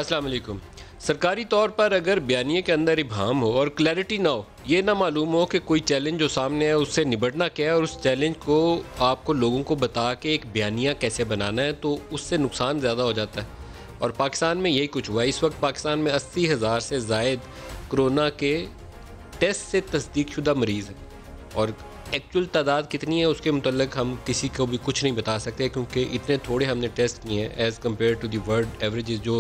السلام علیکم. سرکاری طور پر اگر بیانیے کے اندر ابہام ہو اور کلیئرٹی نہ ہو، یہ نہ معلوم ہو کہ کوئی چیلنج جو سامنے ہے اس سے نبٹنا کیا ہے اور اس چیلنج کو آپ کو لوگوں کو بتا کے ایک بیانیہ کیسے بنانا ہے، تو اس سے نقصان زیادہ ہو جاتا ہے. اور پاکستان میں یہی کچھ ہوا. اس وقت پاکستان میں 80,000 سے زائد کرونا کے ٹیسٹ سے تصدیق شدہ مریض ہیں، اور ایکچول تعداد کتنی ہے اس کے متعلق ہم کسی کو بھی کچھ نہیں بتا سکتے، کیونکہ اتنے تھوڑے ہم نے ٹیسٹ کیے ہیں as compare to the world averages جو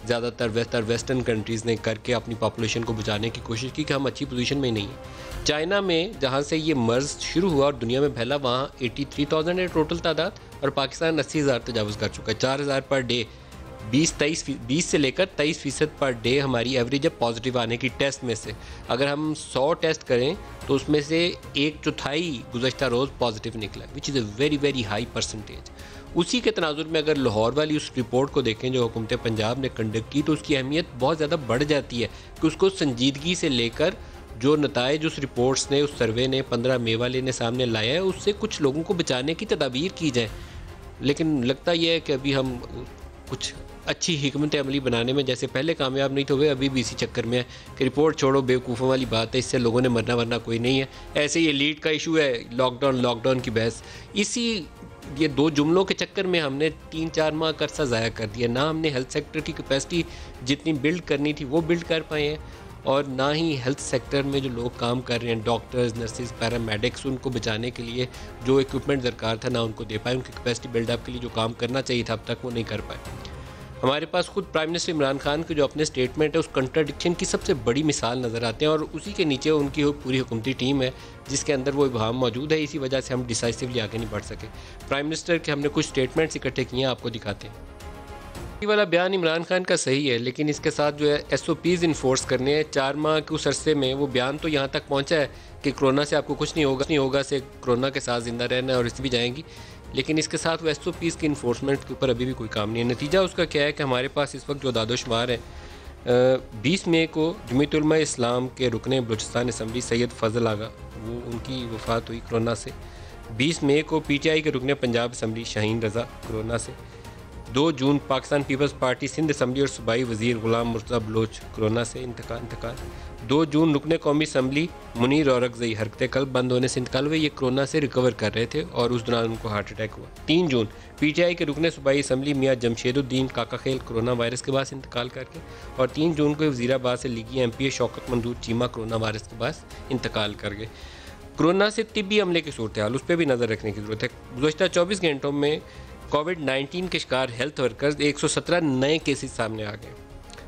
زیادہ تر ویسٹرن کنٹریز نے کر کے اپنی پاپولیشن کو بچانے کی کوشش کی، کہ ہم اچھی پوزیشن میں ہی نہیں ہیں. چائنا میں جہاں سے یہ مرض شروع ہوا اور دنیا میں پھیلا، وہاں 83,000 ہے ٹوٹل تعداد، اور پاکستان 80,000 تجاوز کر چکا ہے. 4,000 پر ڈے، 20 سے لے کر 23% پر ڈے ہماری ایوریج ہے پازیٹیو آنے کی ٹیسٹ میں سے. اگر ہم 100 ٹیسٹ کریں تو اس میں سے 1/4 گزشتہ روز پازیٹیو نکلا ہے، which is a very very high percentage. اسی کے تناظر میں اگر لاہور والی اس رپورٹ کو دیکھیں جو حکومت پنجاب نے کنڈکٹ کی، تو اس کی اہمیت بہت زیادہ بڑھ جاتی ہے کہ اس کو سنجیدگی سے لے کر جو نتائج اس رپورٹس نے، اس سروے نے 15 مئی والے نے سامنے لایا ہے، اس سے کچھ لوگوں کو بچانے کی تدابیر کی جائیں. لیکن لگتا یہ ہے کہ ابھی ہم کچھ اچھی حکمت عملی بنانے میں جیسے پہلے کامیاب نہیں تو ہوئے، ابھی بھی اسی چکر میں ہے کہ رپورٹ چھوڑو، بیوقوفوں والی بات ہے، اس سے لوگوں نے مرنا ورنہ کوئی نہیں ہے. ایسے ہی لیڈ کا ایشو ہے، لاک ڈاؤن کی بحث، یہ 2 جملوں کے چکر میں ہم نے 3-4 ماہ کا عرصہ ضائع کر دیا. نہ ہم نے ہیلتھ سیکٹر کی کیپیسٹی جتنی بلڈ کرنی تھی وہ بلڈ کر پائے ہیں، اور نہ ہی ہیلتھ سیکٹر میں جو لوگ کام کر رہے ہیں، ڈاکٹرز، نرسز، پیرامیڈکس، ان کو بچانے کے لیے جو ایکوپمنٹ درکار تھا نہ ان کو دے پائے. ان کی کیپیسٹی بلڈ اپ کے لیے جو کام کرنا چاہیے تھا اب تک وہ نہیں کر پائے. ہمارے پاس خود پرائم منسٹر عمران خان کے جو اپنے سٹیٹمنٹ ہے اس کنٹراڈکشن کی سب سے بڑی مثال نظر آتے ہیں، اور اسی کے نیچے ان کی پوری حکومتی ٹیم ہے جس کے اندر وہ ابہام موجود ہے. اسی وجہ سے ہم ڈیسائسولی آگے نہیں بڑھ سکے. پرائم منسٹر کے ہم نے کچھ سٹیٹمنٹس اکٹھے کیے ہیں، آپ کو دکھاتے ہیں. یہ والا بیان عمران خان کا صحیح ہے، لیکن اس کے ساتھ جو ہے SOPs انفورس کرنے ہیں. 4 ماہ کے اس عرصے میں وہ بیان تو یہاں تک پہنچا ہے کہ کرونا سے آپ کو کچھ نہیں ہوگا سے کرونا کے ساتھ زندہ رہنا ہے اور اس بھی جائیں گی، لیکن اس کے ساتھ وہ SOPs کی انفورسمنٹ کے اوپر ابھی بھی کوئی کام نہیں ہے. نتیجہ اس کا کیا ہے کہ ہمارے پاس اس وقت جو داد و شمار ہے، 20 مئی کو جمعیت علماء اسلام کے رکن بلوچستان اسمبلی سید فضل آغا، وہ ان کی وفات ہوئی کرونا سے. 20 مئی کو PTI کے رکن پنجاب اسمبلی شاہین رضا کرونا سے. 2 جون پاکستان پیپلز پارٹی سندھ اسمبلی اور صوبائی وزیر غلام مرتضیٰ بلوچ کرونا سے انتقال. 2 جون رکن قومی اسمبلی منیر اورکزئی حرکت قلب بند ہونے سے انتقال ہوئے. یہ کرونا سے ریکور کر رہے تھے اور اس دوران ان کو ہارٹ اٹیک ہوا. 3 جون PTI کے رکن صوبائی اسمبلی میاں جمشید الدین کاکا خیل کرونا وائرس کے باعث انتقال کر کے، اور 3 جون کو وزیر آباد سے لیگی MP شوکت مندوب چیمہ کرونا وائرس کے باعث انتقال کر گئے. کرونا سے طبی عملے کی صورتحال، اس پہ بھی نظر رکھنے کی ضرورت ہے. گزشتہ 24 گھنٹوں میں کووڈ-19 کے شکار ہیلتھ ورکرز 117 نئے کیسز سامنے آ گئے.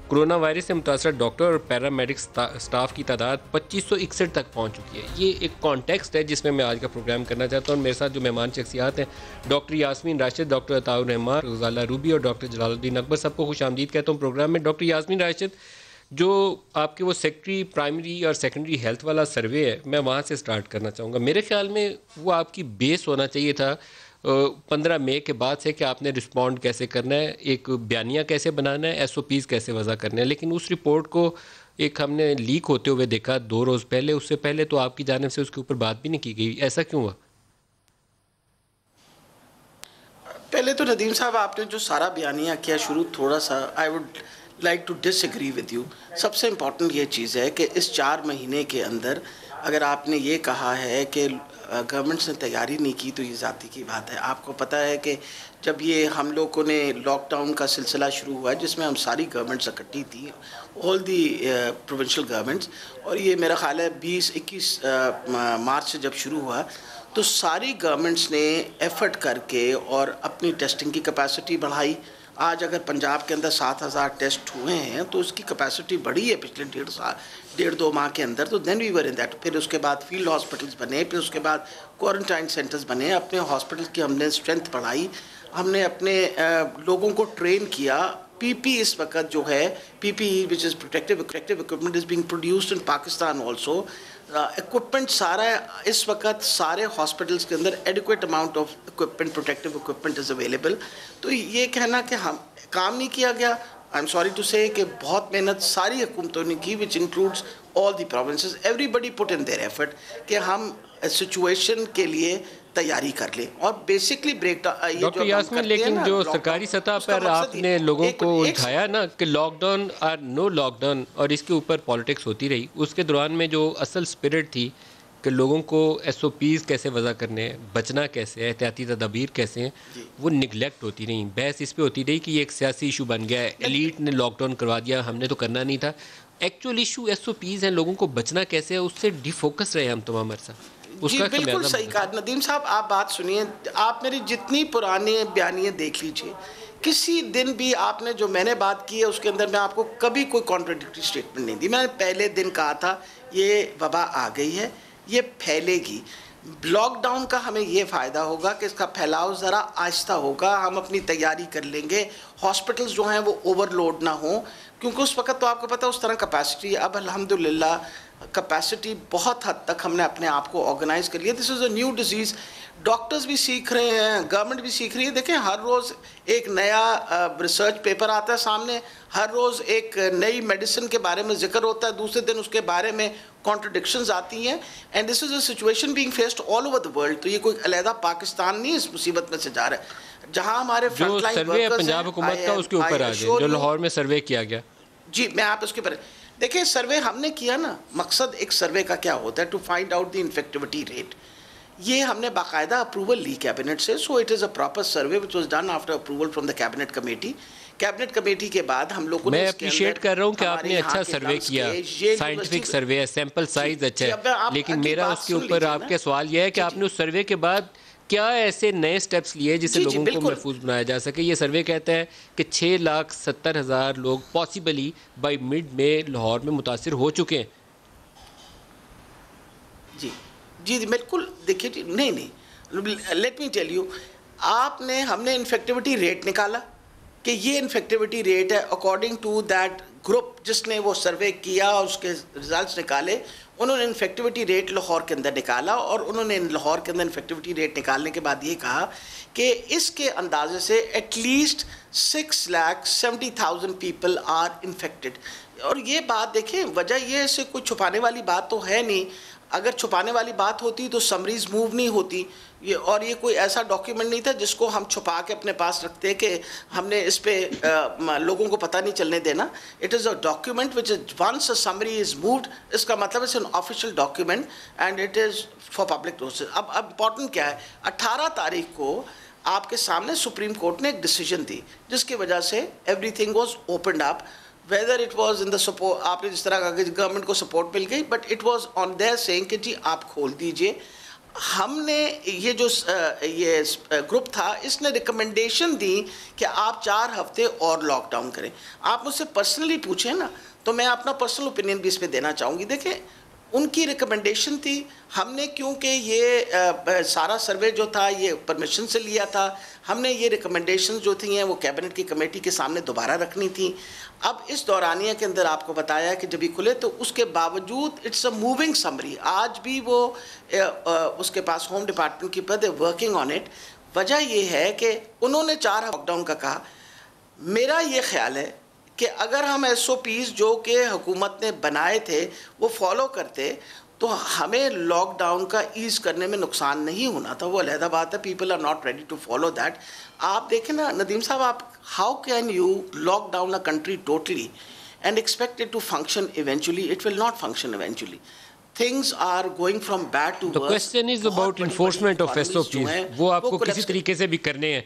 کرونا وائرس سے متاثرہ ڈاکٹر اور پیرامیڈکس سٹاف کی تعداد 2561 تک پہنچ چکی ہے. یہ ایک کانٹیکسٹ ہے جس میں آج کا پروگرام کرنا چاہتا ہوں. میرے ساتھ جو مہمان شخصیات ہیں، ڈاکٹر یاسمین راشد، ڈاکٹر عطاء الرحمان، غزالہ روبی اور ڈاکٹر جلال الدین اکبر. سب کو خوش آمدید کہتا ہوں پروگرام میں. ڈاکٹر یاسمین راشد، جو آپ کے وہ سیکٹری پرائمری اور سیکنڈری ہیلتھ والا سروے ہے، میں وہاں سے سٹارٹ کرنا چاہوں گا. میرے خیال میں وہ آپ کی بیس ہونا چاہیے تھا 15 مئی کے بعد سے، کہ آپ نے رسپونڈ کیسے کرنا ہے، ایک بیانیہ کیسے بنانا ہے، SOPs کیسے وضع کرنا ہے. لیکن اس رپورٹ کو ایک ہم نے لیک ہوتے ہوئے دیکھا 2 روز پہلے. اس سے پہلے تو آپ کی جانب سے اس کے اوپر بات بھی نہیں کی گئی. ایسا کیوں ہوا؟ پہلے تو ندیم صاحب، آپ نے جو سارا بیانیہ کیا شروع، تھوڑا سا I would like to disagree with you. سب سے امپورٹنٹ یہ چیز ہے کہ اس 4 مہینے کے اندر اگر آپ نے یہ کہا ہے کہ گورنمنٹس نے تیاری نہیں کی، تو یہ ذاتی کی بات ہے. آپ کو پتہ ہے کہ جب یہ ہم لوگوں نے لاک ڈاؤن کا سلسلہ شروع ہوا ہے، جس میں ہم ساری گورنمنٹس اکٹھی تھیں، آل دی پروونشل گورنمنٹس، اور یہ میرا خیال ہے 20-21 مارچ سے جب شروع ہوا، تو ساری گورنمنٹس نے ایفرٹ کر کے اور اپنی ٹیسٹنگ کی کیپیسٹی بڑھائی. آج اگر پنجاب کے اندر 7,000 ٹیسٹ ہوئے ہیں تو اس کی کیپیسٹی بڑھی ہے پچھلے 1.5-2 ماہ کے اندر. تو دین وی ور ان دیٹ. پھر اس کے بعد فیلڈ ہاسپٹلس بنے، پھر اس کے بعد کوارنٹائن سینٹرز بنے. اپنے ہاسپٹلس کی ہم نے اسٹرینتھ بڑھائی، ہم نے اپنے لوگوں کو ٹرین کیا. PP اس وقت جو ہے PPE which is protective equipment is being produced in Pakistan also. Equipment سارا اس وقت سارے ہاسپٹلس کے اندر adequate amount of equipment, protective equipment is available. تو یہ کہنا کہ ہم کام نہیں کیا گیا، آئی ایم سوری ٹو سے کہ بہت محنت ساری حکومتوں نے کی which includes all the provinces. Everybody put in their effort کہ ہم سچویشن کے لیے تیاری کر لیں. اور basically break down doctor Yasmin, لیکن جو سرکاری سطح پر آپ نے لوگوں کو الجھایا نا کہ لاک ڈاؤن اور نو لاک ڈاؤن، اور اس کے اوپر پالیٹکس ہوتی رہی، اس کے دوران میں جو اصل اسپرٹ تھی کہ لوگوں کو ایس او پیز کیسے وضع کرنے ہیں، بچنا کیسے ہے، احتیاطی تدابیر کیسے ہیں، وہ نگلیکٹ ہوتی رہی. بحث اس پہ ہوتی رہی کہ یہ ایک سیاسی ایشو بن گیا ہے، ایلیٹ نے لاک ڈاؤن کروا دیا، ہم نے تو کرنا نہیں تھا. Actual issue S O Ps ہیں، لوگوں کو بچنا کیسے ہے، اس سے ڈی فوکس رہے ہم تمام عرصہ. جی بالکل صحیح کہا ندیم صاحب. آپ بات سنیے، آپ میری جتنی پرانے بیانیے دیکھ لیجئے، کسی دن بھی آپ نے جو میں نے بات کی ہے اس کے اندر میں آپ کو کبھی کوئی کانٹراڈکٹری اسٹیٹمنٹ نہیں دی. میں نے پہلے دن کہا تھا یہ وبا آ گئی ہے، یہ پھیلے گی. لاک ڈاؤن کا ہمیں یہ فائدہ ہوگا کہ اس کا پھیلاؤ ذرا آہستہ ہوگا، ہم اپنی تیاری کر لیں گے، ہاسپٹلز جو ہیں وہ اوور لوڈ نہ ہوں، کیونکہ اس وقت تو آپ کو پتہ اس طرح کیپیسٹی. اب الحمدللہ کیپیسٹی بہت حد تک ہم نے اپنے آپ کو آرگنائز کر لیا. دس از اے نیو ڈیزیز. ڈاکٹرز بھی سیکھ رہے ہیں، گورنمنٹ بھی سیکھ رہی ہے. دیکھیں ہر روز ایک نیا ریسرچ پیپر آتا ہے سامنے، ہر روز ایک نئی میڈیسن کے بارے میں ذکر ہوتا ہے، دوسرے دن اس کے بارے میں کانٹرڈکشنز آتی ہیں. And this is a situation being faced all over the world. تو یہ کوئی علیحدہ پاکستان نہیں اس مصیبت میں سے جا رہا ہے. جہاں ہمارے فرنٹ لائن ورکرز ہیں، پنجاب حکومت کا اس کے اوپر آ جائے جو لاہور میں سروے کیا گیا. جی میں آپ اس کے پر دیکھیں، سروے ہم نے کیا نا. مقصد ایک سروے کا کیا ہوتا ہے؟ To find out the infectivity rate. یہ ہم نے باقاعدہ اپروول لی کیبنٹ سے. So it is a proper survey which was done after approval from the cabinet committee. Cabinet committee کے بعد ہم لوگوں نے میں اپریشیٹ کر رہا ہوں کہ آپ نے اچھا سروے کیا، سائنٹیفک سروے ہے، سیمپل سائز اچھا ہے، لیکن میرا اس کے اوپر آپ کے سوال یہ ہے کہ آپ نے اس سروے کے بعد کیا ایسے نئے سٹیپس لیے جس سے لوگوں کو محفوظ بنایا جا سکے؟ یہ سروے کہتا ہے کہ 6,70,000 لوگ پاسبلی بائی مڈ میں لاہور میں متاثر ہو چکے ہیں. جی جی بالکل. دیکھیے جی نہیں لیٹ می ٹیل یو، ہم نے انفیکٹیوٹی ریٹ نکالا کہ یہ انفیکٹیوٹی ریٹ ہے اکارڈنگ ٹو دیٹ گروپ جس نے وہ سروے کیا، اس کے ریزلٹس نکالے. انہوں نے انفیکٹیوٹی ریٹ لاہور کے اندر نکالا، اور انہوں نے لاہور کے اندر انفیکٹیوٹی ریٹ نکالنے کے بعد یہ کہا کہ اس کے اندازے سے at least 6,70,000 people are infected. اور یہ بات دیکھیں، وجہ یہ ہے، سے کوئی چھپانے والی بات تو ہے نہیں. اگر چھپانے والی بات ہوتی تو سمریز موو نہیں ہوتی. اور یہ کوئی ایسا ڈاکیومنٹ نہیں تھا جس کو ہم چھپا کے اپنے پاس رکھتے کہ ہم نے اس پہ لوگوں کو پتہ نہیں چلنے دینا. It is a document which once a summary is moved, اس کا مطلب ہے an official document and it is for public notice. اب امپورٹنٹ کیا ہے، 18 تاریخ کو آپ کے سامنے سپریم کورٹ نے ایک ڈیسیجن دی جس کی وجہ سے every thing was opened up. Whether it was in the support, آپ نے جس طرح کہا کہ گورنمنٹ کو سپورٹ مل گئی، but it was on their saying کہ جی آپ کھول دیجئے. ہم نے یہ جو یہ گروپ تھا اس نے ریکمنڈیشن دی کہ آپ 4 ہفتے اور لاک ڈاؤن کریں. آپ مجھ سے پرسنلی پوچھیں نا تو میں اپنا پرسنل اوپینین بھی اس پہ دینا چاہوں گی. دیکھیں ان کی ریکمنڈیشن تھی. ہم نے کیونکہ یہ سارا سروے جو تھا یہ پرمیشن سے لیا تھا، ہم نے یہ ریکمنڈیشنز جو تھیں وہ کیبنٹ کی کمیٹی کے سامنے دوبارہ رکھنی تھی. اب اس دورانیہ کے اندر آپ کو بتایا کہ جب یہ کھلے تو اس کے باوجود اٹس اے موونگ سمری. آج بھی وہ اس کے پاس ہوم ڈپارٹمنٹ کی پر ورکنگ آن اٹ. وجہ یہ ہے کہ انہوں نے 4 لاک ڈاؤن کا کہا. میرا یہ خیال ہے کہ اگر ہم ایس او پیز جو کہ حکومت نے بنائے تھے وہ فالو کرتے تو ہمیں لاک ڈاؤن کا ایز کرنے میں نقصان نہیں ہونا تھا. وہ علیحدہ بات ہے، people are not ready to follow that. آپ دیکھیں نا ندیم صاحب، آپ how can you lock down a country totally and expect it to function eventually? It will not function eventually. Things are going from bad to worse. The question is about enforcement of SOPs. وہ آپ کو کسی طریقے سے بھی کرنے ہیں.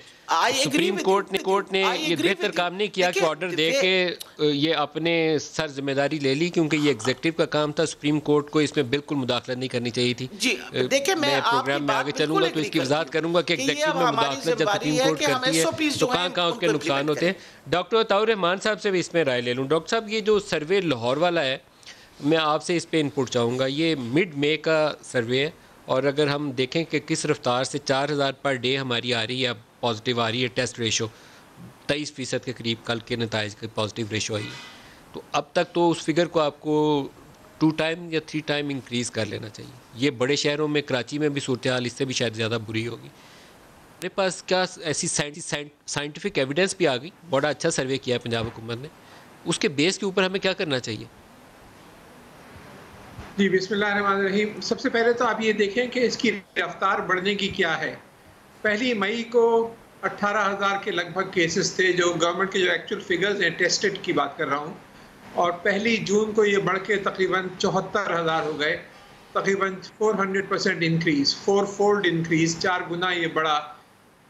Supreme court نے یہ بہتر کام نہیں کیا کہ آرڈر دے کے یہ اپنے سر ذمہ داری لے لی، کیونکہ یہ ایگزیکٹو کا کام تھا. سپریم کورٹ کو اس میں بالکل مداخلت نہیں کرنی چاہیے تھی. جی دیکھیں، میں پروگرام میں آگے چلوں گا تو اس کی وضاحت کروں گا کہ ایگزیکٹو میں مداخلت جب سپریم کورٹ کرتی ہے تو کہاں اس کے نقصان ہوتے ہیں. ڈاکٹر عطاء الرحمان صاحب سے بھی اس میں رائے لے لوں. ڈاکٹر صاحب، یہ جو سروے لاہور والا ہے میں آپ سے اس پہ انپٹ چاہوں گا. یہ مڈ مئی کا سروے ہے، اور اگر ہم دیکھیں کہ کس رفتار سے 4,000 پر ڈے ہماری آ رہی ہے، پازیٹیو آ رہی ہے، ٹیسٹ ریشو 23% کے قریب کل کے نتائج کی پازیٹیو ریشو آئی ہے، تو اب تک تو اس فگر کو آپ کو 2 ٹائم یا 3 ٹائم انکریز کر لینا چاہیے. یہ بڑے شہروں میں، کراچی میں بھی صورتحال اس سے بھی شاید زیادہ بری ہوگی. میرے پاس کیا ایسی سائنٹیفک ایویڈنس بھی آ گئی؟ بڑا اچھا سروے کیا ہے پنجاب حکومت نے، اس کے بیس کے اوپر ہمیں کیا کرنا چاہیے؟ جی بسم اللہ الرحمن الرحیم. سب سے پہلے تو آپ یہ دیکھیں کہ اس کی رفتار بڑھنے کی کیا ہے. پہلی مئی کو 18,000 کے لگ بھگ کیسز تھے، جو گورنمنٹ کے جو ایکچوئل فگرز ہیں ٹیسٹڈ کی بات کر رہا ہوں، اور پہلی جون کو یہ بڑھ کے تقریباً 74,000 ہو گئے. تقریباً 400% انکریز، 4 فولڈ انکریز، 4 گنا یہ بڑا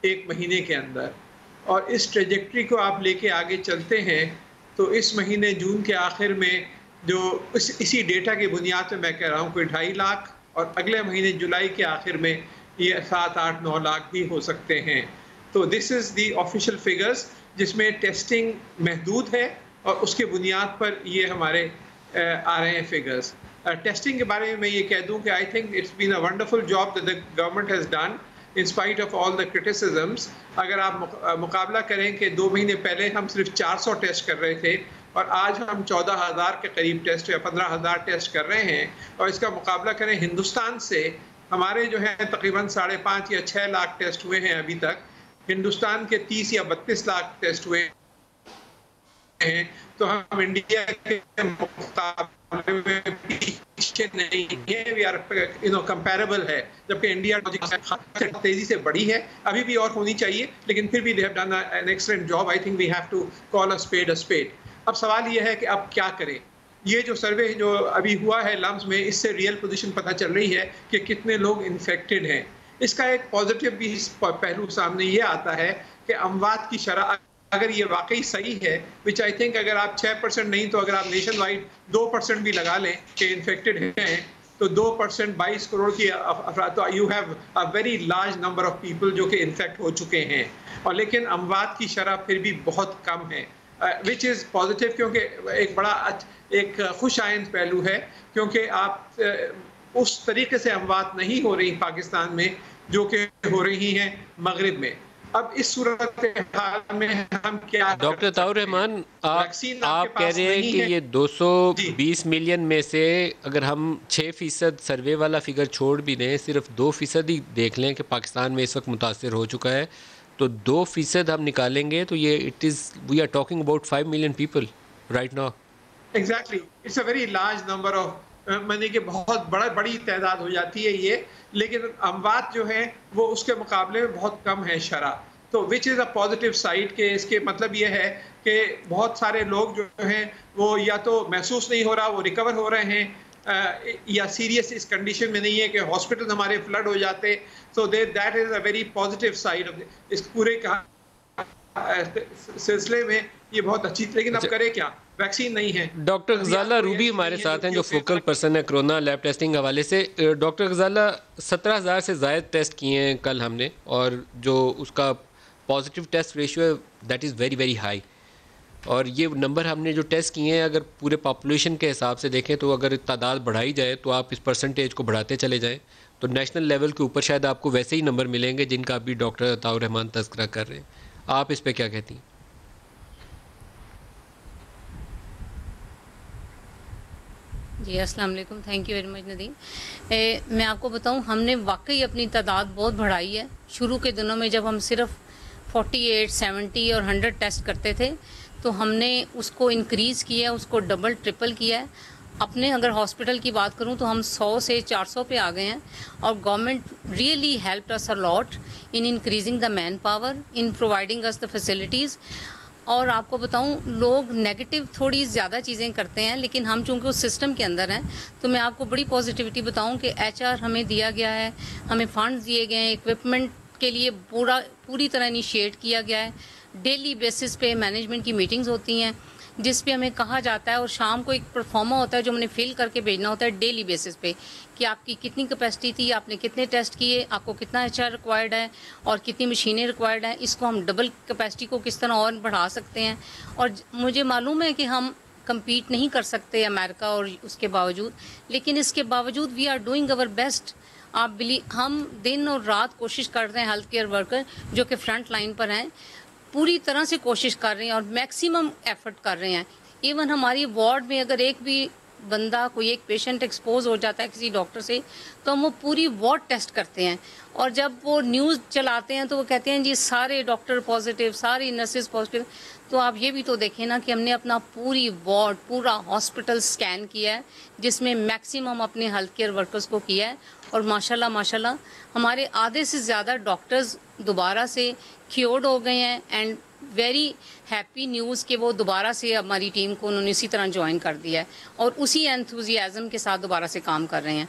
ایک مہینے کے اندر. اور اس ٹریجیکٹری کو آپ لے کے آگے چلتے ہیں تو اس مہینے جون کے آخر میں جو اسی ڈیٹا کی بنیاد پہ میں کہہ رہا ہوں کوئی 2.5 لاکھ، اور اگلے مہینے جولائی کے آخر میں یہ 7, 8, 9 لاکھ بھی ہو سکتے ہیں. تو دس از دی آفیشیل فگرز جس میں ٹیسٹنگ محدود ہے، اور اس کے بنیاد پر یہ ہمارے آ رہے ہیں فگرز. ٹیسٹنگ کے بارے میں میں یہ کہہ دوں کہ I think it's been a wonderful job that the government has done in spite of all the criticisms. اگر آپ مقابلہ کریں کہ 2 مہینے پہلے ہم صرف 400 ٹیسٹ کر رہے تھے، اور آج ہم 14,000 کے قریب ٹیسٹ یا 15,000 ٹیسٹ کر رہے ہیں، اور اس کا مقابلہ کریں ہندوستان سے، ہمارے جو ہیں تقریباً 5.5 یا 6 لاکھ ٹیسٹ ہوئے ہیں ابھی تک، ہندوستان کے 30 یا 32 لاکھ ٹیسٹ ہوئے ہیں. تو ہم انڈیا کے مقابلے میں پیچھے نہیں ہیں، وی آر کمپیریبل ہے، جبکہ انڈیا تیزی سے بڑھی ہے. ابھی بھی اور ہونی چاہیے، لیکن پھر بھی they have done an excellent job. I think we have to call a spade a spade. اب سوال یہ ہے کہ اب کیا کریں. یہ جو سروے جو ابھی ہوا ہے لمز میں، اس سے ریئل پوزیشن پتہ چل رہی ہے کہ کتنے لوگ انفیکٹڈ ہیں. اس کا ایک پازیٹیو بھی پہلو سامنے یہ آتا ہے کہ اموات کی شرح اگر یہ واقعی صحیح ہے، وچ آئی تھنک اگر آپ 6% نہیں تو اگر آپ نیشن وائڈ 2% بھی لگا لیں کہ انفیکٹڈ ہیں، تو 2% 22 کروڑ کی افراد، تو you have a very large number of people جو کہ انفیکٹ ہو چکے ہیں. اور لیکن اموات کی شرح پھر بھی بہت کم ہے، وچ از پازیٹیو، کیونکہ ایک خوش آئند پہلو ہے، کیونکہ آپ اس طریقے سے اموات نہیں ہو رہی پاکستان میں جو کہ ہو رہی ہیں مغرب میں. اب اس صورت حال میں ہم کیا ڈاکٹر عطاء الرحمان، آپ کہہ رہے ہیں کہ یہ 220 ملین میں سے اگر ہم 6% سروے والا فگر چھوڑ بھی دیں، صرف 2% ہی دیکھ لیں کہ پاکستان میں اس وقت متاثر ہو چکا ہے، تو 2% ہم نکالیں گے تو یہ we are talking about 5 million people right now. Exactly, it's a very large number of, معنی کہ بہت بڑی تعداد ہو جاتی ہے یہ، لیکن اموات جو ہیں وہ اس کے مقابلے میں بہت کم ہے شرح. تو وچ از اے پازیٹیو سائڈ، کہ اس کے مطلب یہ ہے کہ بہت سارے لوگ جو ہیں وہ یا تو محسوس نہیں ہو رہا، وہ ریکور ہو رہے ہیں، یا سیریس اس کنڈیشن میں نہیں ہے کہ ہاسپٹل ہمارے فلڈ ہو جاتے. So that is a very positive side of اس پورے سلسلے میں. یہ بہت اچھی، لیکن اب کرے کیا، ویکسین نہیں ہے. ڈاکٹر غزالہ روبی ہمارے ساتھ ہیں جو فوکل پرسن ہے کرونا لیب ٹیسٹنگ حوالے سے. ڈاکٹر غزالہ، 17,000 سے زائد ٹیسٹ کیے ہیں کل ہم نے، اور جو اس کا پازیٹیو ٹیسٹ ریشیو ہے that is very very high. اور یہ نمبر ہم نے جو ٹیسٹ کیے ہیں اگر پورے پاپولیشن کے حساب سے دیکھیں تو اگر تعداد بڑھائی جائے تو آپ اس پرسنٹیج کو بڑھاتے چلے جائیں تو نیشنل لیول کے اوپر شاید آپ کو ویسے ہی نمبر ملیں گے جن کا ابھی ڈاکٹر عطاء الرحمان تذکرہ کر رہے ہیں. آپ اس پہ کیا کہتی ہیں؟ جی السلام علیکم، تھینک یو ویری مچ ندیم. میں آپ کو بتاؤں، ہم نے واقعی اپنی تعداد بہت بڑھائی ہے. شروع کے دنوں میں جب ہم صرف 48, 70 اور 100 ٹیسٹ کرتے تھے تو ہم نے اس کو انکریز کیا ہے، اس کو ڈبل ٹرپل کیا ہے. اپنے اگر ہاسپٹل کی بات کروں تو ہم 100 سے 400 پہ آ گئے ہیں، اور government really helped us a lot in increasing the manpower, in providing us the facilities. اور آپ کو بتاؤں، لوگ نیگیٹو تھوڑی زیادہ چیزیں کرتے ہیں، لیکن ہم چونکہ اس سسٹم کے اندر ہیں تو میں آپ کو بڑی پازیٹیوٹی بتاؤں کہ HR ہمیں دیا گیا ہے، ہمیں فنڈز دیے گئے ہیں، اکوپمنٹ کے لیے پوری طرح انیشیٹ کیا گیا ہے. ڈیلی بیسس پہ مینجمنٹ کی میٹنگز ہوتی ہیں جس پہ ہمیں کہا جاتا ہے، اور شام کو ایک پرفارما ہوتا ہے جو ہم نے فل کر کے بھیجنا ہوتا ہے ڈیلی بیسس پہ، کہ آپ کی کتنی کیپیسٹی تھی، آپ نے کتنے ٹیسٹ کیے، آپ کو کتنا HR ریکوائرڈ ہے اور کتنی مشینیں ریکوائرڈ ہیں، اس کو ہم ڈبل کیپیسٹی کو کس طرح اور بڑھا سکتے ہیں. اور مجھے معلوم ہے کہ ہم کمپیٹ نہیں کر سکتے امریکہ اور اس کے باوجود، لیکن اس کے باوجود we are doing our best. ہم دن اور رات کوشش کر رہے ہیں، ہیلتھ کیئر ورکر جو کہ فرنٹ لائن پر ہیں پوری طرح سے کوشش کر رہے ہیں اور میکسیمم ایفرٹ کر رہے ہیں. ایون ہماری وارڈ میں اگر ایک بھی بندہ کوئی ایک پیشنٹ ایکسپوز ہو جاتا ہے کسی ڈاکٹر سے تو ہم وہ پوری وارڈ ٹیسٹ کرتے ہیں, اور جب وہ نیوز چلاتے ہیں تو وہ کہتے ہیں جی سارے ڈاکٹر پازیٹیو, ساری نرسز پازیٹیو. تو آپ یہ بھی تو دیکھیں نا کہ ہم نے اپنا پوری وارڈ, پورا ہاسپٹل سکین کیا ہے, جس میں میکسیمم اپنے ہیلتھ کیئر ورکرز کو کیا ہے, اور ماشاءاللہ ہمارے آدھے سے زیادہ ڈاکٹرز دوبارہ سے کیورڈ ہو گئے ہیں. اینڈ ویری ہیپی نیوز کہ وہ دوبارہ سے ہماری ٹیم کو انہوں نے اسی طرح جوائن کر دیا ہے اور اسی انتھوزیازم کے ساتھ دوبارہ سے کام کر رہے ہیں.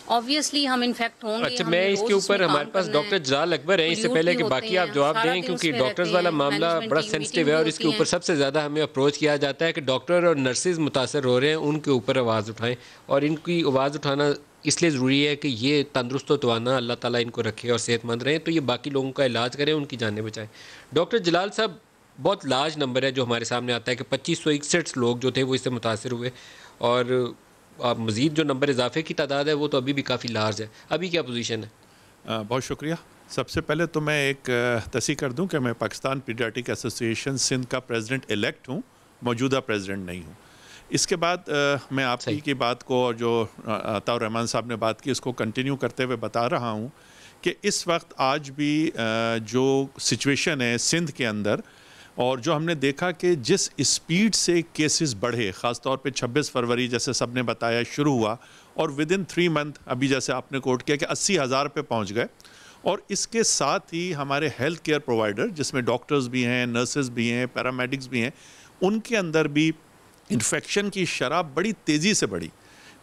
آبویسلی ہم انفیکٹ ہوں گے. اچھا, میں اس کے اوپر ہمارے پاس ڈاکٹر جلال اکبر ہیں, اس سے پہلے کہ باقی آپ جواب دیں, کیونکہ ڈاکٹرز والا معاملہ بڑا سینسٹیو ہے اور اس کے اوپر سب سے زیادہ ہمیں اپروچ کیا جاتا ہے کہ ڈاکٹر اور نرسز متاثر ہو رہے ہیں, ان کے اوپر آواز اٹھائیں. اور ان کی آواز اٹھانا اس لیے ضروری ہے کہ یہ تندرست و توانا اللہ تعالیٰ ان کو رکھے اور صحت مند رہیں, تو یہ باقی لوگوں کا علاج کریں, ان کی جانیں بچائیں. ڈاکٹر جلال صاحب, بہت لارج نمبر ہے جو ہمارے سامنے آتا ہے کہ 2561 لوگ جو تھے وہ اس سے متاثر ہوئے, اور مزید جو نمبر اضافے کی تعداد ہے وہ تو ابھی بھی کافی لارج ہے. ابھی کیا پوزیشن ہے؟ بہت شکریہ. سب سے پہلے تو میں ایک تصحیح کر دوں کہ میں پاکستان پیڈیاٹرک ایسوسیشن سندھ کا پریزیڈنٹ الیکٹ ہوں, موجودہ پریزیڈنٹ نہیں ہوں. اس کے بعد میں آپ کی بات کو, اور جو عطاء الرحمان صاحب نے بات کی, اس کو کنٹینیو کرتے ہوئے بتا رہا ہوں کہ اس وقت آج بھی جو سچویشن ہے سندھ کے اندر, اور جو ہم نے دیکھا کہ جس اسپیڈ سے کیسز بڑھے, خاص طور پہ 26 فروری جیسے سب نے بتایا شروع ہوا, اور ودن 3 منتھ ابھی جیسے آپ نے کوٹ کیا کہ 80,000 پہ پہنچ گئے. اور اس کے ساتھ ہی ہمارے ہیلتھ کیئر پرووائڈر, جس میں ڈاکٹرز بھی ہیں, نرسز بھی ہیں, پیرامیڈکس بھی ہیں, ان کے اندر بھی انفیکشن کی شرح بڑی تیزی سے بڑھی.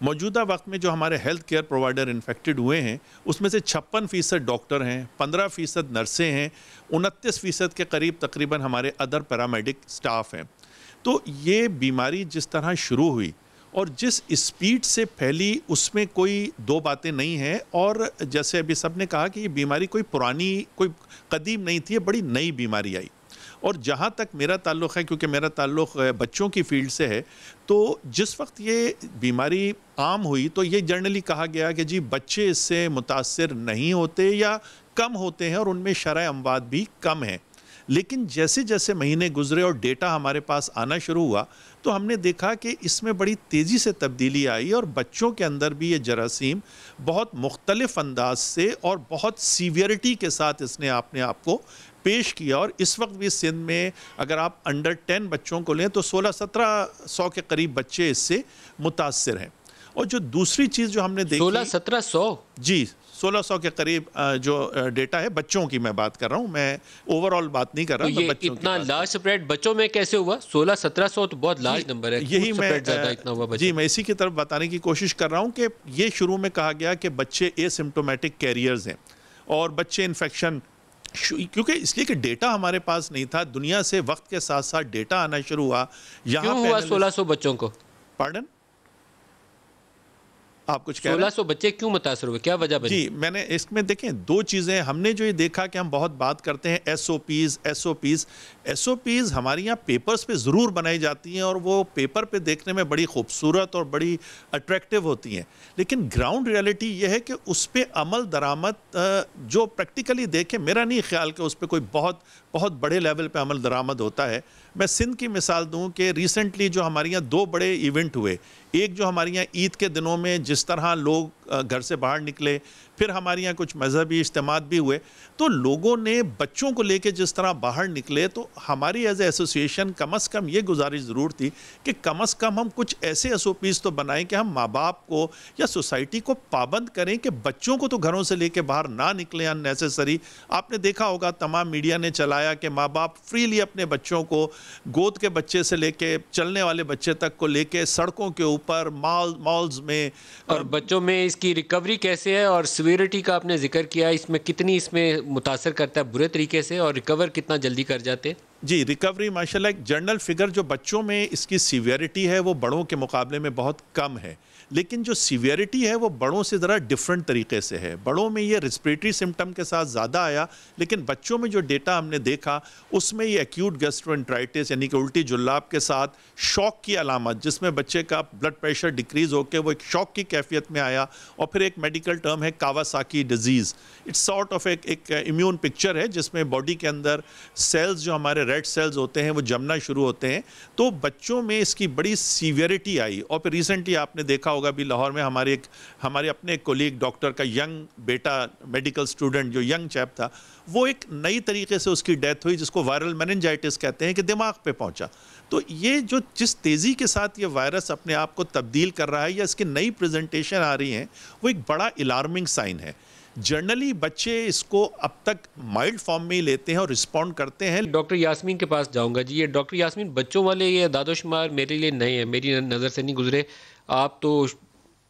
موجودہ وقت میں جو ہمارے ہیلتھ کیئر پرووائڈر انفیکٹڈ ہوئے ہیں, اس میں سے 56% ڈاکٹر ہیں, 15% نرسیں ہیں, 29% کے قریب تقریباً ہمارے ادر پیرامیڈک سٹاف ہیں. تو یہ بیماری جس طرح شروع ہوئی اور جس اسپیڈ سے پھیلی, اس میں کوئی دو باتیں نہیں ہیں. اور جیسے ابھی سب نے کہا کہ یہ بیماری کوئی پرانی, کوئی قدیم نہیں تھی, یہ بڑی نئی بیماری آئی. اور جہاں تک میرا تعلق ہے, کیونکہ میرا تعلق بچوں کی فیلڈ سے ہے, تو جس وقت یہ بیماری عام ہوئی تو یہ جنرلی کہا گیا کہ جی بچے اس سے متاثر نہیں ہوتے یا کم ہوتے ہیں, اور ان میں شرح اموات بھی کم ہیں. لیکن جیسے جیسے مہینے گزرے اور ڈیٹا ہمارے پاس آنا شروع ہوا, تو ہم نے دیکھا کہ اس میں بڑی تیزی سے تبدیلی آئی, اور بچوں کے اندر بھی یہ جراثیم بہت مختلف انداز سے اور بہت سیویرٹی کے ساتھ اس نے اپنے آپ کو پیش کیا. اور اس وقت بھی سندھ میں اگر آپ انڈر 10 بچوں کو لیں تو 1600-1700 کے قریب بچے اس سے متاثر ہیں. اور جو دوسری چیز جو ہم نے دیکھی, 1600-1700 جی 1600 کے قریب جو ڈیٹا ہے, بچوں کی میں بات کر رہا ہوں, میں اوور آل بات نہیں کر رہا. تو یہ اتنا لارج سپریڈ بچوں میں کیسے ہوا؟ 1600-1700 تو بہت لارج نمبر ہے. یہی میں اسی کی طرف بتانے کی کوشش کر رہا ہوں کہ یہ شروع میں کہا گیا کہ بچے اے سمپٹومیٹک کیریئرز ہیں, اور بچے انفیکشن, کیونکہ اس لیے کہ ڈیٹا ہمارے پاس نہیں تھا. دنیا سے وقت کے ساتھ ساتھ ڈیٹا آنا شروع ہوا. یہاں ہوا 1600 بچوں کو؟ پارڈن, آپ کچھ کہہ رہے ہیں؟ 1600 بچے کیوں متاثر ہوئے, کیا وجہ بنی؟ جی میں نے اس میں دیکھیں دو چیزیں. ہم نے جو یہ دیکھا کہ ہم بہت بات کرتے ہیں ایس او پیز ہماری یہاں پیپرز پہ ضرور بنائی جاتی ہیں, اور وہ پیپر پہ دیکھنے میں بڑی خوبصورت اور بڑی اٹریکٹیو ہوتی ہیں. لیکن گراؤنڈ ریئلٹی یہ ہے کہ اس پہ عمل درآمد جو پریکٹیکلی دیکھیں, میرا نہیں خیال کہ اس پہ کوئی بہت بڑے لیول پہ عمل درآمد ہوتا ہے. میں سندھ کی مثال دوں کہ ریسنٹلی جو ہمارے یہاں 2 بڑے ایونٹ ہوئے, ایک جو ہمارے یہاں عید کے دنوں میں جس طرح لوگ گھر سے باہر نکلے, پھر ہمارے یہاں کچھ مذہبی اجتماعات بھی ہوئے, تو لوگوں نے بچوں کو لے کے جس طرح باہر نکلے, تو ہماری ایز اے ایسوسیشن کم از کم یہ گزارش ضرور تھی کہ کم از کم ہم کچھ ایسے ایس او پیز تو بنائیں کہ ہم ماں باپ کو یا سوسائٹی کو پابند کریں کہ بچوں کو تو گھروں سے لے کے باہر نہ نکلیں ان نیسیسری. آپ نے دیکھا ہوگا تمام میڈیا نے چلایا کہ ماں باپ فریلی اپنے بچوں کو, گود کے بچے سے لے کے چلنے والے بچے تک کو لے کے سڑکوں کے اوپر, مالز میں. اور بچوں میں اس کی ریکوری کیسے ہے, اور سیویرٹی کا آپ نے ذکر کیا, اس میں کتنی اس میں متاثر کرتا ہے برے طریقے سے, اور ریکور کتنا جلدی کر جاتے ہیں؟ جی ریکوری ماشاءاللہ ایک جنرل فگر جو بچوں میں اس کی سیویرٹی ہے وہ بڑوں کے مقابلے میں بہت کم ہے. لیکن جو سیویئرٹی ہے وہ بڑوں سے ذرا ڈفرینٹ طریقے سے ہے. بڑوں میں یہ ریسپریٹری سمٹم کے ساتھ زیادہ آیا, لیکن بچوں میں جو ڈیٹا ہم نے دیکھا اس میں یہ ایکیوٹ گیسٹرونٹرائٹس یعنی کہ الٹی جلاب کے ساتھ شوک کی علامت, جس میں بچے کا بلڈ پریشر ڈکریز ہو کے وہ ایک شوک کی کیفیت میں آیا, اور پھر ایک میڈیکل ٹرم ہے Kawasaki disease. It's sort of ایک امیون پکچر ہے جس میں باڈی کے اندر سیلز جو ہمارے ریڈ سیلز ہوتے ہیں وہ جمنا شروع ہوتے ہیں. تو بچوں میں اس کی بڑی سیویئرٹی آئی. اور پھر ریسنٹلی آپ نے دیکھا ہوگا بھی لاہور میں ہمارے اپنے کولیگ ڈاکٹر کا ینگ بیٹا میڈیکل اسٹوڈنٹ جو ینگ چیپ تھا, وہ ایک نئی طریقے سے اس کی ڈیتھ ہوئی جس کو وائرل میننجائٹس کہتے ہیں, کہ دماغ پہ پہنچا. تو یہ جو جس تیزی کے ساتھ یہ وائرس اپنے آپ کو تبدیل کر رہا ہے یا اس کی نئی پریزنٹیشن آ رہی ہیں, وہ ایک بڑا الارمنگ سائن ہے. جنرلی بچے اس کو اب تک مائلڈ فارم میں ہی لیتے ہیں اور رسپونڈ کرتے ہیں. ڈاکٹر یاسمین کے پاس جاؤں گا. جی یہ ڈاکٹر یاسمین, بچوں والے یہ اعداد و شمار میرے لیے نئے ہیں, میری نظر سے نہیں گزرے. آپ تو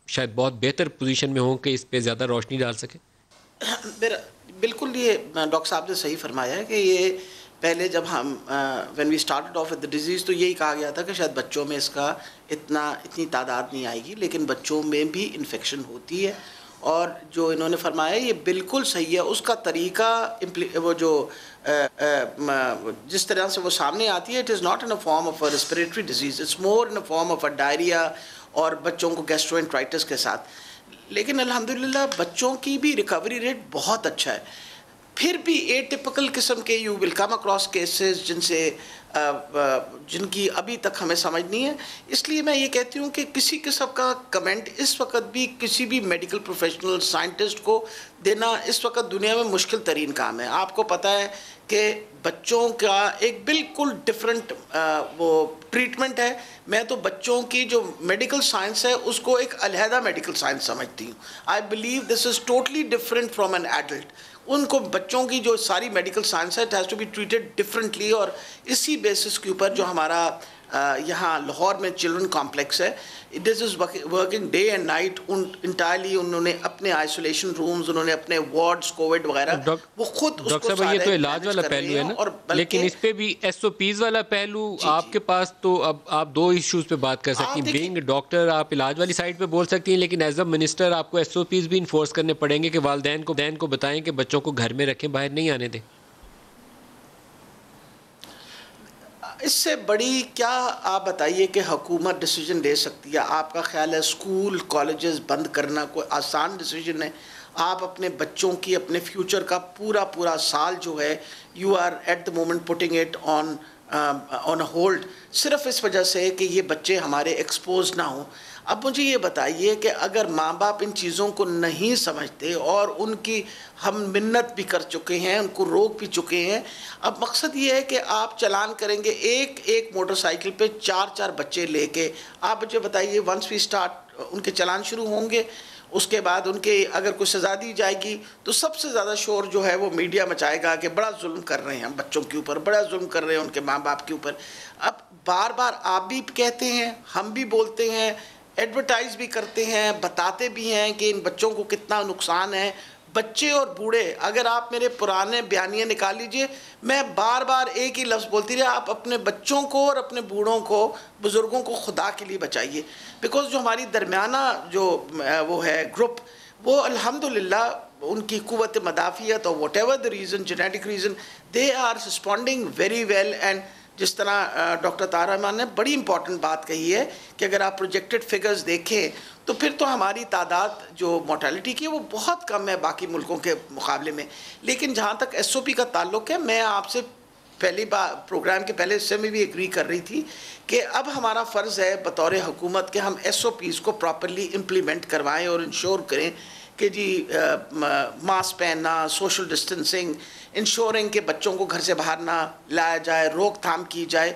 شاید بہت بہتر پوزیشن میں ہوں کہ اس پہ زیادہ روشنی ڈال سکیں. بالکل, یہ ڈاکٹر صاحب نے صحیح فرمایا ہے کہ یہ پہلے جب ہم when we started off with the disease تو یہی کہا گیا تھا کہ شاید بچوں میں اس کا اتنی تعداد نہیں آئے گی, لیکن بچوں میں بھی انفیکشن ہوتی ہے. اور جو انہوں نے فرمایا یہ بالکل صحیح ہے. اس کا طریقہ وہ جو جس طرح سے وہ سامنے آتی ہے, it is not in a form of a respiratory disease, it's more in a form of a diarrhoea اور بچوں کو گیسٹرونٹرائٹس کے ساتھ. لیکن الحمدللہ بچوں کی بھی ریکوری ریٹ بہت اچھا ہے. پھر بھی اے ٹپکل قسم کے you will come across cases جن کی ابھی تک ہمیں سمجھ نہیں ہے. اس لیے میں یہ کہتی ہوں کہ کسی قسم کا کمنٹ اس وقت بھی کسی بھی میڈیکل پروفیشنل سائنٹسٹ کو دینا اس وقت دنیا میں مشکل ترین کام ہے. آپ کو پتہ ہے کہ بچوں کا ایک بالکل ڈفرینٹ وہ ٹریٹمنٹ ہے. میں تو بچوں کی جو میڈیکل سائنس ہے اس کو ایک علیحدہ میڈیکل سائنس سمجھتی ہوں. I believe this is totally different from an adult. ان کو بچوں کی جو ساری میڈیکل سائنس ہے it has to be treated differently. اور اسی بیسس کے اوپر جو ہمارا یہاں لاہور میں چلڈرن کمپلیکس ہے, this is working day and night. Entirely انہوں نے اپنے آئسولیشن رومز, انہوں نے اپنے وارڈز کووڈ وغیرہ وہ خود اس کو صاحب یہ تو علاج والا پہلو ہے نا, لیکن اس پہ بھی ایس او پیز والا پہلو آپ کے پاس. تو اب آپ دو ایشوز پہ بات کر سکتی ہیں. بینگ ڈاکٹر آپ علاج والی سائڈ پہ بول سکتی ہیں, لیکن ایز اے منسٹر آپ کو ایس او پیز بھی انفورس کرنے پڑیں گے کہ والدین کو بتائیں کہ بچوں کو گھر میں رکھیں, باہر نہیں آنے دیں. اس سے بڑی کیا آپ بتائیے کہ حکومت ڈیسیجن لے سکتی ہے؟ آپ کا خیال ہے اسکول کالجز بند کرنا کوئی آسان ڈیسیجن ہے؟ آپ اپنے بچوں کی اپنے فیوچر کا پورا سال جو ہے you are at the moment putting it on a hold, صرف اس وجہ سے کہ یہ بچے ہمارے ایکسپوز نہ ہوں. اب مجھے یہ بتائیے کہ اگر ماں باپ ان چیزوں کو نہیں سمجھتے اور ان کی ہم منت بھی کر چکے ہیں, ان کو روک بھی چکے ہیں, اب مقصد یہ ہے کہ آپ چلان کریں گے ایک موٹر سائیکل پہ 4 بچے لے کے. آپ مجھے بتائیے ونس وی اسٹارٹ ان کے چلان شروع ہوں گے, اس کے بعد ان کے اگر کوئی سزا دی جائے گی تو سب سے زیادہ شور جو ہے وہ میڈیا مچائے گا کہ بڑا ظلم کر رہے ہیں ہم بچوں کے اوپر, بڑا ظلم کر رہے ہیں ان کے ماں باپ کے اوپر. اب بار آپ بھی کہتے ہیں, ہم بھی بولتے ہیں, ایڈورٹائز بھی کرتے ہیں, بتاتے بھی ہیں کہ ان بچوں کو کتنا نقصان ہے. بچے اور بوڑھے, اگر آپ میرے پرانے بیانیے نکال لیجئے, میں بار ایک ہی لفظ بولتی رہی, آپ اپنے بچوں کو اور اپنے بوڑھوں کو, بزرگوں کو خدا کے لیے بچائیے. بیکاز جو ہماری درمیانہ جو وہ ہے گروپ, وہ الحمدللہ ان کی قوت مدافعت اور whatever the reason, genetic reason, they are responding very well. And جس طرح ڈاکٹر طاہر رحمان نے بڑی امپورٹنٹ بات کہی ہے کہ اگر آپ پروجیکٹڈ فگرز دیکھیں تو پھر تو ہماری تعداد جو مورٹیلٹی کی ہے وہ بہت کم ہے باقی ملکوں کے مقابلے میں. لیکن جہاں تک ایس او پی کا تعلق ہے, میں آپ سے پہلی بار پروگرام کے پہلے حصے میں بھی ایگری کر رہی تھی کہ اب ہمارا فرض ہے بطور حکومت کہ ہم ایس او پیز کو پراپرلی امپلیمنٹ کروائیں اور انشور کریں کہ جی ماسک پہننا, سوشل ڈسٹنسنگ, انشورنگ کہ بچوں کو گھر سے باہر نہ لایا جائے, روک تھام کی جائے.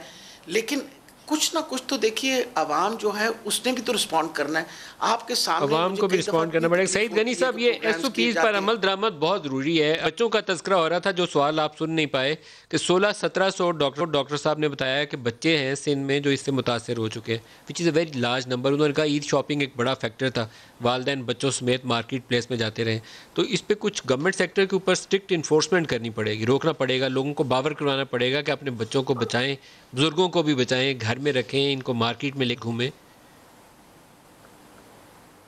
لیکن کچھ نہ کچھ تو دیکھیے عوام جو ہے اس نے بھی تو رسپونڈ کرنا ہے. آپ کے سامنے عوام کو بھی رسپونڈ کرنا پڑے گا. سعید غنی صاحب, یہ ایس او پیز پر عمل درآمد بہت ضروری ہے. بچوں کا تذکرہ ہو رہا تھا, جو سوال آپ سن نہیں پائے, کہ 1600-1700 ڈاکٹر صاحب نے بتایا کہ بچے ہیں سندھ میں جو اس سے متاثر ہو چکے ہیں, وچ is a very large number. انہوں نے کہا عید شاپنگ ایک بڑا فیکٹر تھا, والدین بچوں سمیت مارکیٹ پلیس میں جاتے رہے. تو اس پہ کچھ گورنمنٹ سیکٹر کے اوپر اسٹرکٹ انفورسمنٹ کرنی پڑے گی, روکنا پڑے گا, لوگوں کو باور کروانا پڑے گا کہ اپنے بچوں کو بچائیں, بزرگوں کو بھی بچائیں, گھر میں رکھیں, ان کو مارکیٹ میں لے گھومیں.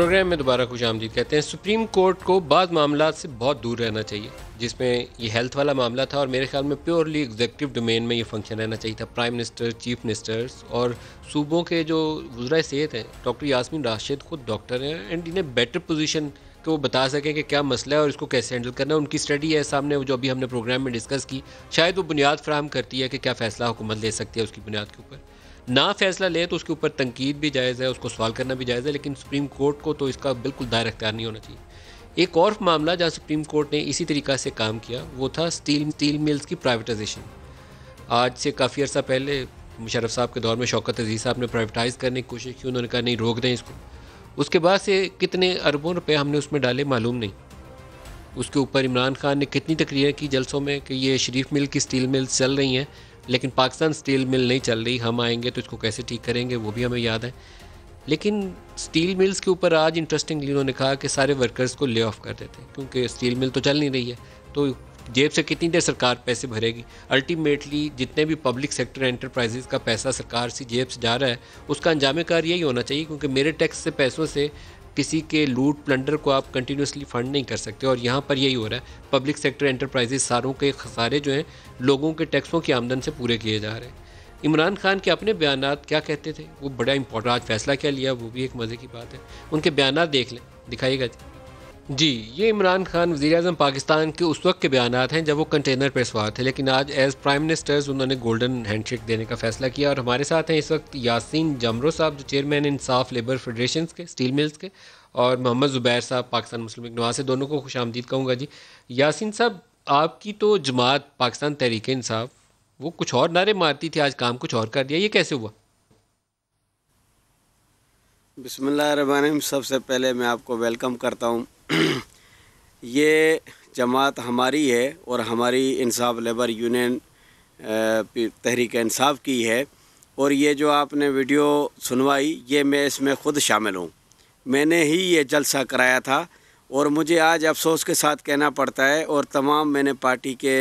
پروگرام میں دوبارہ خوش آمدید کہتے ہیں. سپریم کورٹ کو بعض معاملات سے بہت دور رہنا چاہیے، جس میں یہ ہیلتھ والا معاملہ تھا، اور میرے خیال میں پیورلی ایگزیکٹو ڈومین میں یہ فنکشن رہنا چاہیے تھا. پرائم منسٹر، چیف منسٹرز اور صوبوں کے جو وزرائے صحت ہیں، ڈاکٹر یاسمین راشد خود ڈاکٹر ہیں، اینڈ انہیں بیٹر پوزیشن کہ وہ بتا سکیں کہ کیا مسئلہ ہے اور اس کو کیسے ہینڈل کرنا ہے. ان کی اسٹڈی ہے سامنے جو ابھی ہم نے پروگرام میں ڈسکس کی، شاید وہ بنیاد فراہم کرتی ہے کہ کیا فیصلہ حکومت لے سکتی ہے اس کی بنیاد کے اوپر. نہ فیصلہ لے تو اس کے اوپر تنقید بھی جائز ہے، اس کو سوال کرنا بھی جائز ہے، لیکن سپریم کورٹ کو تو اس کا بالکل دائرہ اختیار نہیں ہونا چاہیے. ایک اور معاملہ جہاں سپریم کورٹ نے اسی طریقہ سے کام کیا وہ تھا اسٹیل ملز کی پرائیویٹائزیشن. آج سے کافی عرصہ پہلے مشرف صاحب کے دور میں شوکت عزیز صاحب نے پرائیویٹائز کرنے کی کوشش کی، انہوں نے کہا نہیں روک دیں اس کو. اس کے بعد سے کتنے اربوں روپے ہم نے اس میں ڈالے معلوم نہیں. اس کے اوپر عمران خان نے کتنی تقریریں کی جلسوں میں کہ یہ شریف مل کی اسٹیل ملز چل رہی ہیں لیکن پاکستان اسٹیل مل نہیں چل رہی، ہم آئیں گے تو اس کو کیسے ٹھیک کریں گے، وہ بھی ہمیں یاد ہے. لیکن اسٹیل ملز کے اوپر آج انٹرسٹنگلی انہوں نے کہا کہ سارے ورکرز کو لے آف کر دیتے کیونکہ اسٹیل مل تو چل نہیں رہی ہے، تو جیب سے کتنی دیر سرکار پیسے بھرے گی. الٹیمیٹلی جتنے بھی پبلک سیکٹر انٹرپرائزز کا پیسہ سرکار سے جیب سے جا رہا ہے اس کا انجام کار یہی ہونا چاہیے، کیونکہ میرے ٹیکس سے پیسوں سے کسی کے لوٹ پلنڈر کو آپ کنٹینیوسلی فنڈ نہیں کر سکتے. اور یہاں پر یہی ہو رہا ہے، پبلک سیکٹر انٹرپرائزز ساروں کے خسارے جو ہیں لوگوں کے ٹیکسوں کی آمدن سے پورے کیے جا رہے ہیں. عمران خان کے اپنے بیانات کیا کہتے تھے وہ بڑا امپورٹنٹ، آج فیصلہ کیا لیا وہ بھی ایک مزے کی بات ہے. ان کے بیانات دیکھ لیں، دکھائیے گا جی. یہ عمران خان وزیر اعظم پاکستان کے اس وقت کے بیانات ہیں جب وہ کنٹینر پہ سوار تھے، لیکن آج ایز پرائم منسٹرز انہوں نے گولڈن ہینڈ شیک دینے کا فیصلہ کیا. اور ہمارے ساتھ ہیں اس وقت یاسین جمرو صاحب جو چیئرمین انصاف لیبر فیڈریشنز کے اسٹیل ملز کے، اور محمد زبیر صاحب پاکستان مسلم لیگ نواز سے. دونوں کو خوش آمدید کہوں گا جی. یاسین صاحب، آپ کی تو جماعت پاکستان تحریک انصاف وہ کچھ اور نعرے مارتی تھی، آج کام کچھ اور کر دیا، یہ کیسے ہوا؟ بسم اللہ الرحمن الرحیم. سب سے پہلے میں آپ کو ویلکم کرتا ہوں. یہ جماعت ہماری ہے اور ہماری انصاف لیبر یونین تحریک انصاف کی ہے، اور یہ جو آپ نے ویڈیو سنوائی یہ میں اس میں خود شامل ہوں. میں نے ہی یہ جلسہ کرایا تھا، اور مجھے آج افسوس کے ساتھ کہنا پڑتا ہے، اور تمام میں نے پارٹی کے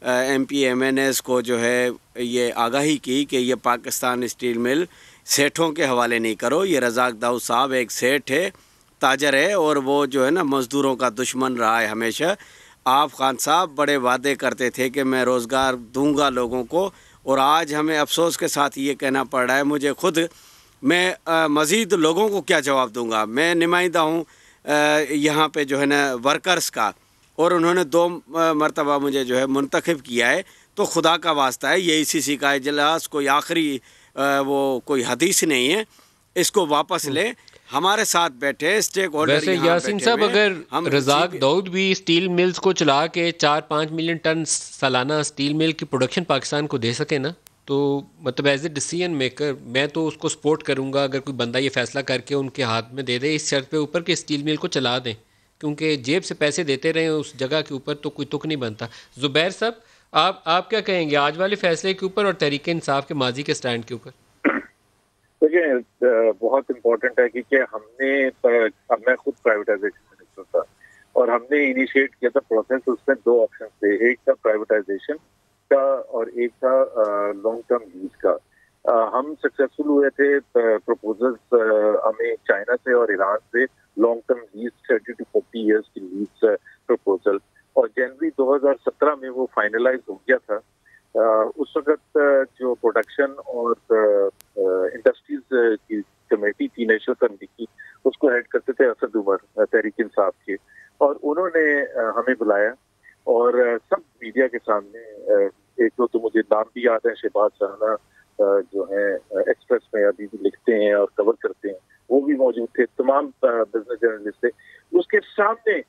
M P M N As کو جو ہے یہ آگاہی کی کہ یہ پاکستان اسٹیل مل سیٹھوں کے حوالے نہیں کرو. یہ رزاق داؤد صاحب ایک سیٹھ ہے، تاجر ہے، اور وہ جو ہے نا مزدوروں کا دشمن رہا ہے ہمیشہ. آپ خان صاحب بڑے وعدے کرتے تھے کہ میں روزگار دوں گا لوگوں کو، اور آج ہمیں افسوس کے ساتھ یہ کہنا پڑ رہا ہے مجھے خود، میں مزید لوگوں کو کیا جواب دوں گا. میں نمائندہ ہوں یہاں پہ جو ہے نا ورکرز کا، اور انہوں نے 2 مرتبہ مجھے جو ہے منتخب کیا ہے. تو خدا کا واسطہ ہے، یہ اسی کا اجلاس کوئی آخری وہ کوئی حدیث نہیں ہے، اس کو واپس لیں. ہمارے ساتھ بیٹھے اسٹیک ہولڈر. ویسے یاسین صاحب اگر رزاق داؤد بھی اسٹیل ملز کو چلا کے 4-5 ملین ٹن سالانہ اسٹیل مل کی پروڈکشن پاکستان کو دے سکے نا، تو مطلب ایز اے ڈیسیژن میکر میں تو اس کو سپورٹ کروں گا اگر کوئی بندہ یہ فیصلہ کر کے ان کے ہاتھ میں دے دے اس شرط پہ اوپر کہ اسٹیل مل کو چلا دیں، کیونکہ جیب سے پیسے دیتے رہیں اس جگہ کے اوپر تو کوئی تک نہیں بنتا. زبیر صاحب آپ کیا کہیں گے آج والے فیصلے کے اوپر اور تحریک انصاف کے ماضی کے سٹینڈ کے اوپر؟ دیکھیں بہت امپورٹنٹ ہے کیونکہ میں خود پرائیویٹائزیشن منسٹر تھا اور ہم نے انیشیٹ کیا تھا پروسیس. اس میں 2 آپشن تھے، ایک تھا پرائیویٹائزیشن کا اور ایک تھا لانگ ٹرم لیز کا. ہم سکسیسفل ہوئے تھے. پروپوزلز ہمیں چائنا سے اور ایران سے long term lease 30 to 40 years کی لیز پروپوزل، اور جنوری 2017 میں وہ فائنلائز ہو گیا تھا. اس وقت جو پروڈکشن اور انڈسٹریز کی کمیٹی تھی نیشنل کمیٹی کی، اس کو ہیڈ کرتے تھے اسد عمر تحریک انصاف کے، اور انہوں نے ہمیں بلایا اور سب میڈیا کے سامنے، ایک تو مجھے نام بھی یاد ہے، شہباز سہانا جو ہیں ایکسپریس میں ابھی بھی لکھتے ہیں اور کور کرتے ہیں، وہ بھی موجود تھے، تمام بزنس جرنلسٹ تھے. اس کے سامنے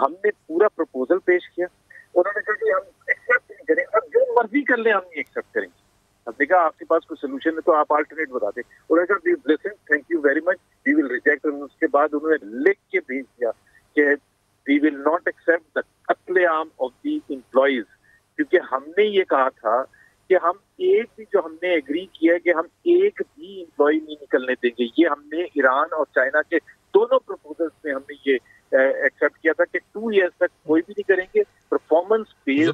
ہم نے پورا پروپوزل پیش کیا. انہوں نے کہا کہ ہم ایکسیپٹ نہیں کریں، اب جو مرضی کر لیں ہم نہیں ایکسیپٹ کریں گے. اب نے کہا آپ کے پاس کوئی سولوشن ہے تو آپ آلٹرنیٹ بتا دیں. انہوں نے کہا listen thank you very much we will reject. اس کے بعد انہوں نے لکھ کے بھیج دیا کہ وی ول ناٹ ایکسیپٹ دا قتل عام آف دی امپلائیز، کیونکہ ہم نے یہ کہا تھا کہ ہم ایک بھی جو ہم نے ایگری کیا ہے کہ ہم ایک بھی امپلائی نہیں نکلنے دیں گے. یہ ہم نے ایران اور چائنا کے دونوں پروپوزلز میں ہم نے یہ ایکسیپٹ کیا تھا کہ 2 ایئرس تک کوئی بھی نہیں کریں گے. Performance based.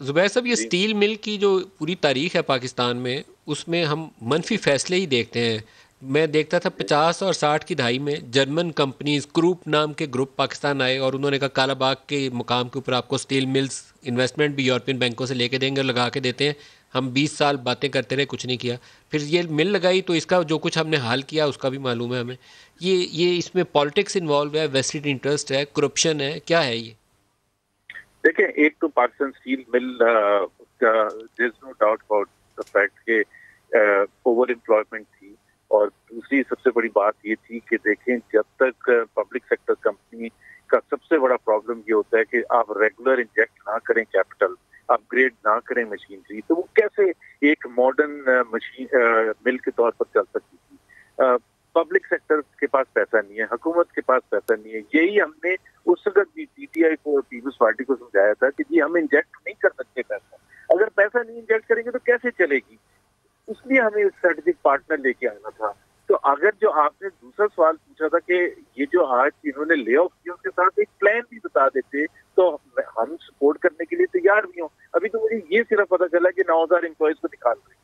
زبیر صاحب، یہ اسٹیل مل کی جو پوری تاریخ ہے پاکستان میں، اس میں ہم منفی فیصلے ہی دیکھتے ہیں. میں دیکھتا تھا 50 اور 60 کی دہائی میں جرمن کمپنیز کروپ نام کے گروپ پاکستان آئے اور انہوں نے کہا کالا باغ کے مقام کے اوپر آپ کو اسٹیل ملز انویسٹمنٹ بھی یورپین بینکوں سے لے کے دیں گے اور لگا کے دیتے ہیں. ہم 20 سال باتیں کرتے رہے, کچھ نہیں کیا. پھر یہ مل لگائی تو اس کا جو کچھ ہم نے حال کیا اس کا بھی معلوم ہے ہمیں. یہ اس میں پالیٹکس انوالو ہے, ویسٹڈ انٹرسٹ ہے, کرپشن ہے, کیا ہے یہ؟ دیکھیں, ایک تو پاکستان اسٹیل مل کا there is no doubt about the fact کہ اوور امپلائمنٹ تھی, اور دوسری سب سے بڑی بات یہ تھی کہ دیکھیں جب تک پبلک سیکٹر کمپنی کا سب سے بڑا پرابلم یہ ہوتا ہے کہ آپ ریگولر انجیکٹ نہ کریں کیپٹل, اپ گریڈ نہ کریں مشینری, تو وہ کیسے ایک ماڈرن مشین مل کے طور پر چل سکتی تھی. پبلک سیکٹر کے پاس پیسہ نہیں ہے, حکومت کے پاس پیسہ نہیں ہے. یہی ہم نے اس وقت بھی پی ٹی آئی کو, پیپلز پارٹی کو سمجھایا تھا کہ جی ہم انجیکٹ نہیں کر سکتے پیسہ, اگر پیسہ نہیں انجیکٹ کریں گے تو کیسے چلے گی. اس لیے ہمیں اسٹریٹجک پارٹنر لے کے آنا تھا. تو اگر جو آپ نے دوسرا سوال پوچھا تھا کہ یہ جو آج انہوں نے لے آف کیا اس کے ساتھ ایک پلان بھی بتا دیتے تو ہم سپورٹ کرنے کے لیے تیار بھی ہوں. ابھی تو مجھے یہ صرف پتا چلا کہ 9,000 امپلائیز کو نکال رہے ہیں,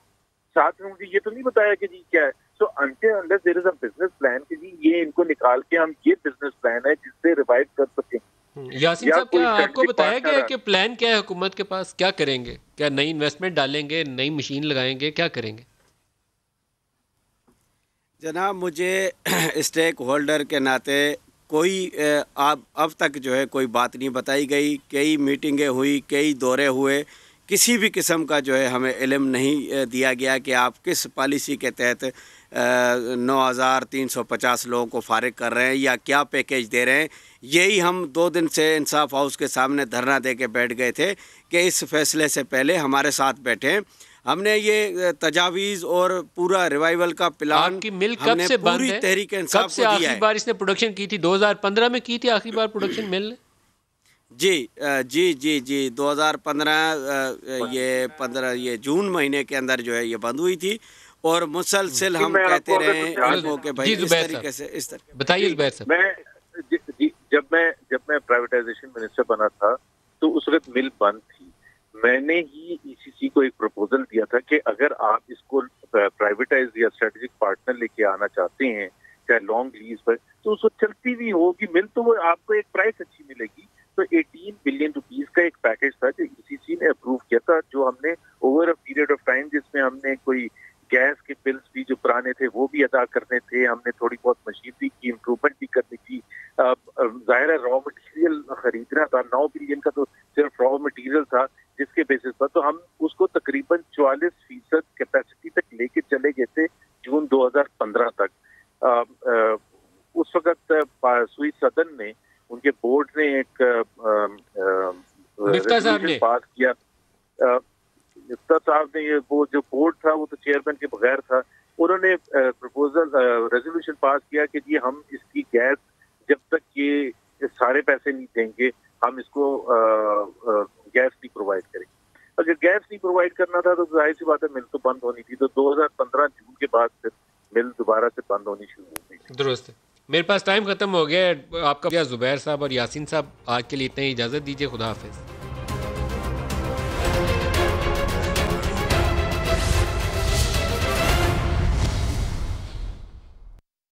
ساتھ میں مجھے یہ تو نہیں بتایا کہ جی کیا ہے. So until unless there is a business plan کہ جی یہ ان کو نکال کے ہم یہ بزنس پلان ہے جس سے ریوائو کر سکیں. یاسین صاحب, کیا آپ کو بتایا گیا ہے کہ پلان کیا ہے حکومت کے پاس, کیا کریں گے؟ کیا نئی انویسٹمنٹ ڈالیں گے, نئی مشین لگائیں گے, کیا کریں گے؟ جناب, مجھے اسٹیک ہولڈر کے ناطے کوئی اب تک جو ہے کوئی بات نہیں بتائی گئی. کئی میٹنگیں ہوئی, کئی دورے ہوئے, کسی بھی قسم کا جو ہے ہمیں علم نہیں دیا گیا کہ آپ کس پالیسی کے تحت 9,350 لوگوں کو فارغ کر رہے ہیں یا کیا پیکیج دے رہے ہیں. یہی ہم 2 دن سے انصاف ہاؤس کے سامنے دھرنا دے کے بیٹھ گئے تھے کہ اس فیصلے سے پہلے ہمارے ساتھ بیٹھیں. ہم نے یہ تجاویز اور پورا ریوائیول کا پلان آپ کی مل کب سے بند ہے؟ تحریک انصاف کب سے آخری بار اس نے پروڈکشن کی تھی؟ 2015 میں کی تھی آخری بار پروڈکشن مل نے؟ جی 2015 یہ جون مہینے کے اندر جو ہے یہ بند ہوئی تھی, اور مسلسل ہم کہتے رہے ہیں کہ بھائی اس طریقے سے اس طرح. بتائیے زبیر صاحب. جب میں پرائیویٹائزیشن منسٹر بنا تھا تو اس وقت مل بند تھی. میں نے ہی ای سی سی کو ایک پروپوزل دیا تھا کہ اگر آپ اس کو پرائیویٹائز یا اسٹریٹجک پارٹنر لے کے آنا چاہتے ہیں چاہے لانگ لیز پر, تو اس کو چلتی بھی ہوگی مل تو وہ آپ کو ایک پرائس اچھی ملے گی. تو 18 بلین روپیز کا ایک پیکج تھا جو ای سی سی نے اپروو کیا تھا, جو ہم نے over a period of time, جس میں ہم نے کوئی گیس کے بلز بھی جو پرانے تھے وہ بھی ادا کرنے تھے, ہم نے تھوڑی بہت مشینری کی امپروومنٹ بھی کرنی تھی. ظاہر ہے را مٹیریل خریدنا تھا, 9 بلین کا تو صرف را مٹیریل تھا جس کے بیسس پر, تو ہم اس کو تقریباً 44% کیپیسٹی تک لے کے چلے گئے تھے جون 2015 تک. اس وقت سوئی صدن میں ان کے بورڈ نے ایک ریزولوشن پاس کیا. مفتہ صاحب نے وہ جو بورڈ تھا وہ تو چیئرمین کے بغیر تھا, انہوں نے پروپوزل ریزولوشن پاس کیا کہ جی ہم اس کی گیس جب تک یہ سارے پیسے نہیں دیں گے ہم اس کو گیس نہیں پرووائڈ کریں گے. اگر گیس نہیں پرووائڈ کرنا تھا تو ظاہر سی بات ہے مل تو بند ہونی تھی. تو 2015 جون کے بعد پھر مل دوبارہ سے بند ہونی شروع ہو گئی. درست ہے. میرے پاس ٹائم ختم ہو گیا ہے. آپ کا زبیر صاحب اور یاسین صاحب, آج کے لیے اتنا ہی اجازت دیجیے. خدا حافظ.